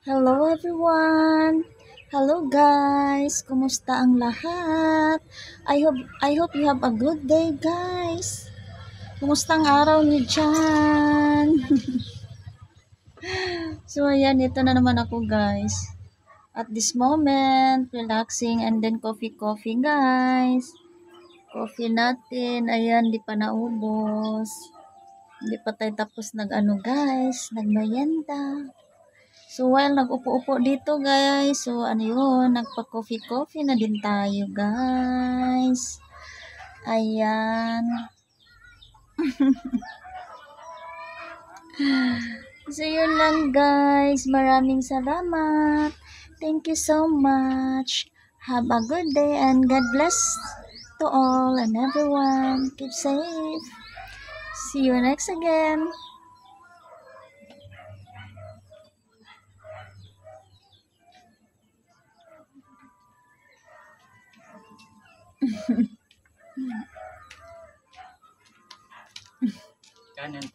Hello everyone. Hello guys. Kumusta ang lahat? I hope you have a good day, guys. Kumusta ang araw niyo diyan? So ayan, ito na naman ako, guys. At this moment, relaxing and then coffee guys. Coffee natin, ayan, di pa naubos. Hindi pa tayo tapos guys, nagmerienda. So, while nag-upo-upo dito, guys, so, nagpa-coffee na din tayo, guys. Ayan. So, yun lang, guys. Maraming salamat. Thank you so much. Have a good day and God bless to all and everyone. Keep safe. See you next again. Kanan